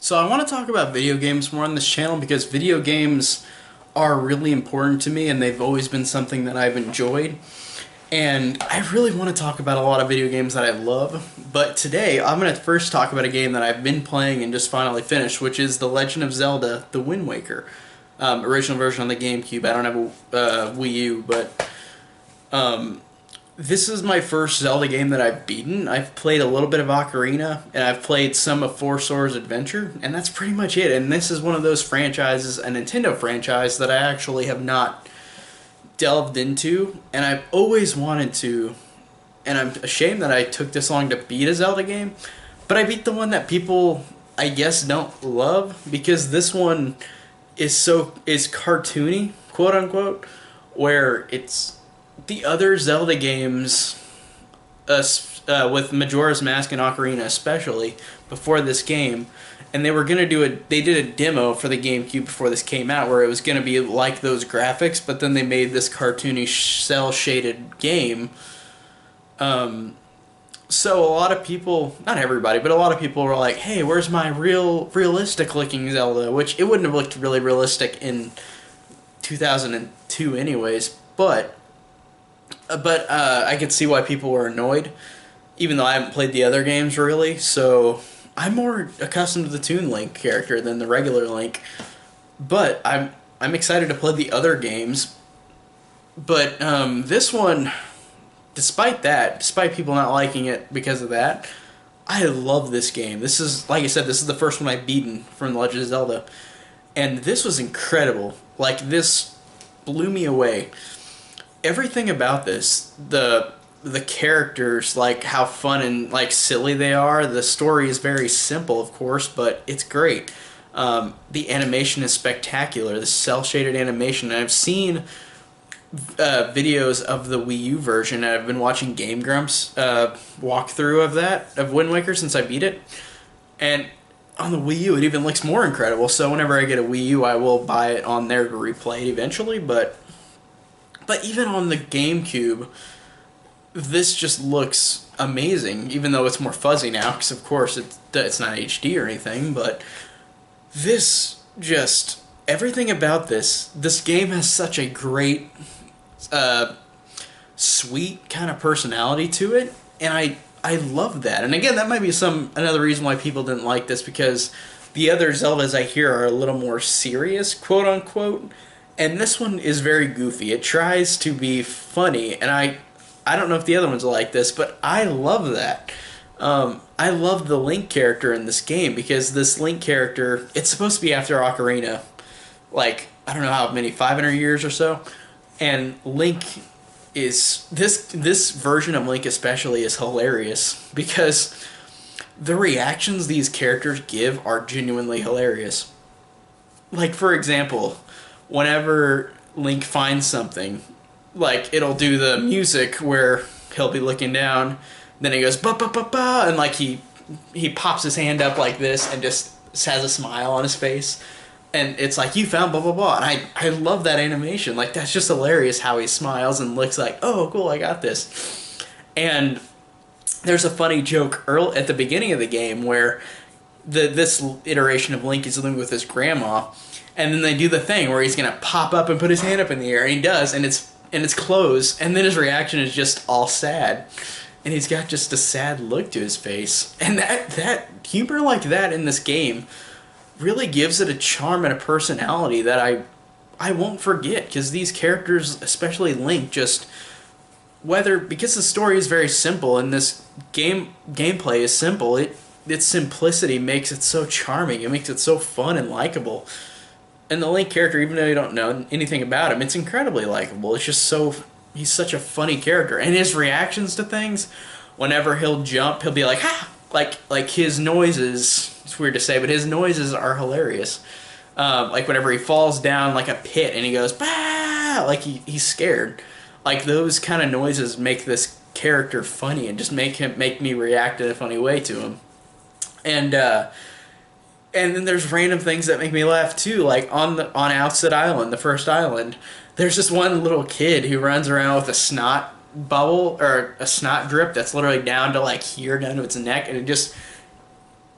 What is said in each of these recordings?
So I want to talk about video games more on this channel because video games are really important to me and they've always been something that I've enjoyed. And I really want to talk about a lot of video games that I love, but today I'm going to first talk about a game that I've been playing and just finally finished, which is The Legend of Zelda: The Wind Waker. Original version on the GameCube. I don't have a Wii U, but this is my first Zelda game that I've beaten. I've played a little bit of Ocarina, and I've played some of Four Swords Adventure, and that's pretty much it. And this is one of those franchises, a Nintendo franchise, that I actually have not delved into, and I've always wanted to, and I'm ashamed that I took this long to beat a Zelda game, but I beat the one that people, I guess, don't love, because this one is cartoony, quote unquote, where it's the other Zelda games, with Majora's Mask and Ocarina especially, before this game, and they did a demo for the GameCube before this came out where it was going to be like those graphics, but then they made this cartoony cel-shaded game. So a lot of people, not everybody, but a lot of people were like, hey, where's my realistic looking Zelda? Which it wouldn't have looked really realistic in 2002 anyways, but I could see why people were annoyed, even though I haven't played the other games really, so I'm more accustomed to the Toon Link character than the regular Link. But I'm excited to play the other games. But this one, despite people not liking it because of that, I love this game. This is, like I said, this is the first one I've beaten from The Legend of Zelda. And this was incredible. Like, this blew me away. Everything about this, the characters, like how fun and like silly they are. The story is very simple, of course, but it's great. The animation is spectacular. The cel-shaded animation. And I've seen videos of the Wii U version. I've been watching Game Grumps walkthrough of Wind Waker since I beat it, and on the Wii U it even looks more incredible. So whenever I get a Wii U, I will buy it on there to replay it eventually. But even on the GameCube, this just looks amazing, even though it's more fuzzy now, because of course it's not HD or anything, but everything about this game has such a great, sweet kind of personality to it, and I love that. And again, that might be another reason why people didn't like this, because the other Zeldas I hear are a little more serious, quote unquote, and this one is very goofy. It tries to be funny, and I don't know if the other ones are like this, but I love that. I love the Link character in this game, because this Link character, it's supposed to be after Ocarina, like, I don't know how many, 500 years or so, and Link is, this version of Link especially is hilarious, because the reactions these characters give are genuinely hilarious. Like, for example, whenever Link finds something, like, it'll do the music where he'll be looking down, then he goes ba ba ba ba, and like he pops his hand up like this and just has a smile on his face, and it's like, you found blah blah blah, and I love that animation. Like, that's just hilarious how he smiles and looks like, oh cool, I got this. And there's a funny joke at the beginning of the game where this iteration of Link is living with his grandma, and then they do the thing where he's gonna pop up and put his hand up in the air, and he does, and it's closed, and then his reaction is just all sad, and he's got just a sad look to his face. And that humor like that in this game really gives it a charm and a personality that I won't forget, because these characters, especially Link, just, because the story is very simple and this gameplay is simple, its simplicity makes it so charming. It makes it so fun and likable. And the Link character, even though you don't know anything about him, it's incredibly likable. It's just he's such a funny character. And his reactions to things, whenever he'll jump, he'll be like, ha! Like his noises, it's weird to say, but his noises are hilarious. Like whenever he falls down like a pit and he goes, bah! Like he's scared. Like, those kind of noises make this character funny and just make me react in a funny way to him. And then there's random things that make me laugh too, like on Outset Island, the first island. There's this one little kid who runs around with a snot bubble, or a snot drip that's literally down to like here, down to its neck, and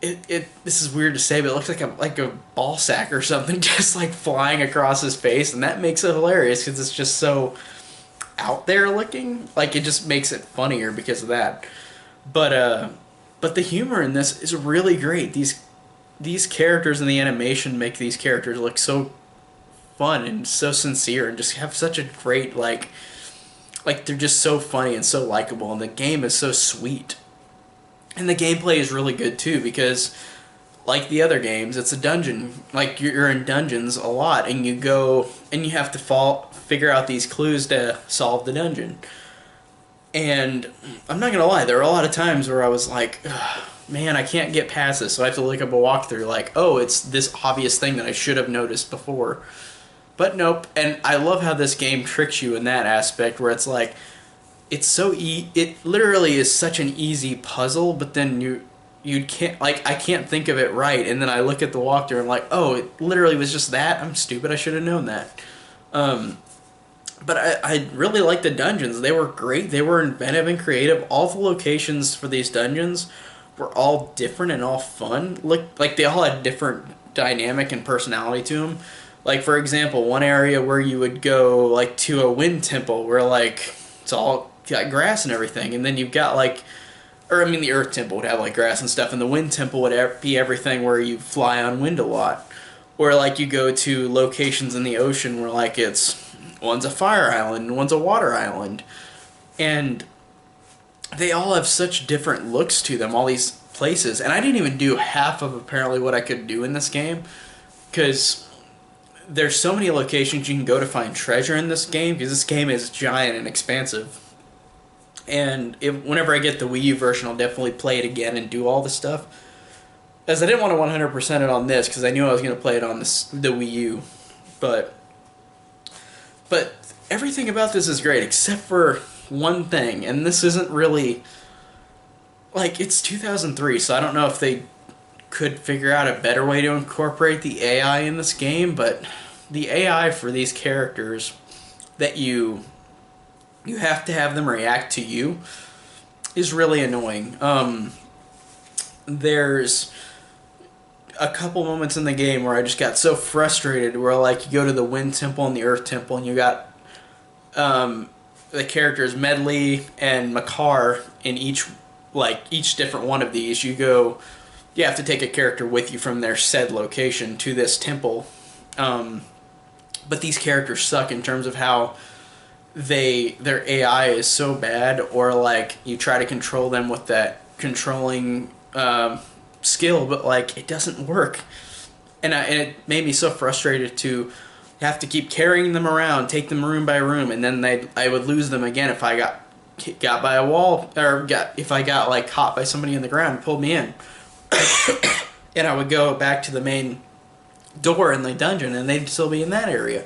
this is weird to say, but it looks like a ball sack or something just like flying across his face, and that makes it hilarious because it's just so out there looking. Like, it just makes it funnier because of that. But the humor in this is really great. These characters and the animation make these characters look so fun and so sincere and just have such a great like they're just so funny and so likable, and the game is so sweet. And the gameplay is really good too because, like the other games, it's a dungeon. Like, you're in dungeons a lot, and you go and you have to figure out these clues to solve the dungeon. And I'm not gonna lie, there were a lot of times where I was like, man, I can't get past this, so I have to look up a walkthrough like, oh, it's this obvious thing that I should have noticed before. But nope, and I love how this game tricks you in that aspect where it's like, it's so it literally is such an easy puzzle, but then you can't, like, I can't think of it right, and then I look at the walkthrough and I'm like, oh, it literally was just that? I'm stupid, I should have known that. But I really like the dungeons. They were great. They were inventive and creative. All the locations for these dungeons were all different and all fun. Look, like, they all had different dynamic and personality to them. Like, for example, one area where you would go, like, to a wind temple where, like, it's all got grass and everything. And then you've got, like, or, I mean, the earth temple would have, like, grass and stuff. And the wind temple would be everything where you fly on wind a lot. Or, like, you go to locations in the ocean where, like, one's a fire island and one's a water island. And they all have such different looks to them, all these places. And I didn't even do half of apparently what I could do in this game, because there's so many locations you can go to find treasure in this game, because this game is giant and expansive. And whenever I get the Wii U version, I'll definitely play it again and do all the stuff. As I didn't want to 100% it on this, because I knew I was going to play it on the Wii U. But everything about this is great, except for one thing, and this isn't really, like, it's 2003, so I don't know if they could figure out a better way to incorporate the AI in this game, but the AI for these characters, that you have to have them react to you, is really annoying. There's a couple moments in the game where I just got so frustrated, where, like, you go to the Wind Temple and the Earth Temple, and you got the characters Medley and Makar in each different one of these. You have to take a character with you from their said location to this temple. But these characters suck in terms of how their AI is so bad, or, like, you try to control them with that controlling skill, but, like, it doesn't work. And it made me so frustrated to have to keep carrying them around, take them room by room, and then I would lose them again if I got by a wall, or if I got, like, caught by somebody in the ground and pulled me in. And I would go back to the main door in the dungeon, and they'd still be in that area.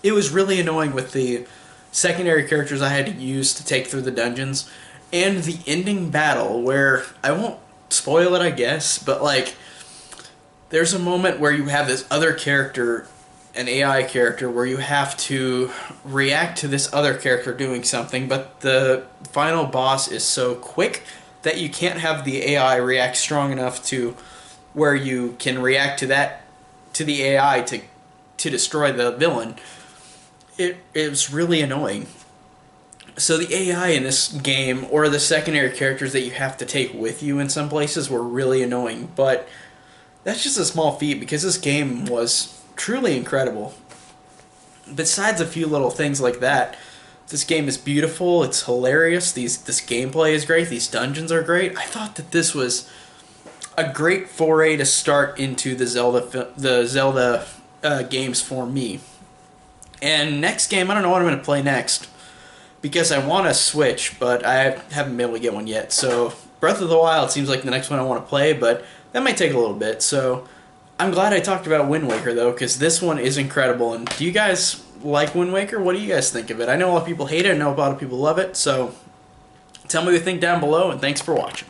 It was really annoying with the secondary characters I had to use to take through the dungeons, and the ending battle, where I won't spoil it, I guess, but, like, there's a moment where you have this other character, an AI character, where you have to react to this other character doing something, but the final boss is so quick that you can't have the AI react strong enough to where you can react to the AI to destroy the villain. It was really annoying. So the AI in this game, or the secondary characters that you have to take with you in some places, were really annoying. But that's just a small feat, because this game was truly incredible. Besides a few little things like that, this game is beautiful, it's hilarious, this gameplay is great, these dungeons are great. I thought that this was a great foray to start into the Zelda games for me. And next game, I don't know what I'm going to play next, because I want a Switch, but I haven't been able to get one yet. So Breath of the Wild seems like the next one I want to play, but that might take a little bit. So I'm glad I talked about Wind Waker, though, because this one is incredible. And do you guys like Wind Waker? What do you guys think of it? I know a lot of people hate it. I know a lot of people love it. So tell me what you think down below, and thanks for watching.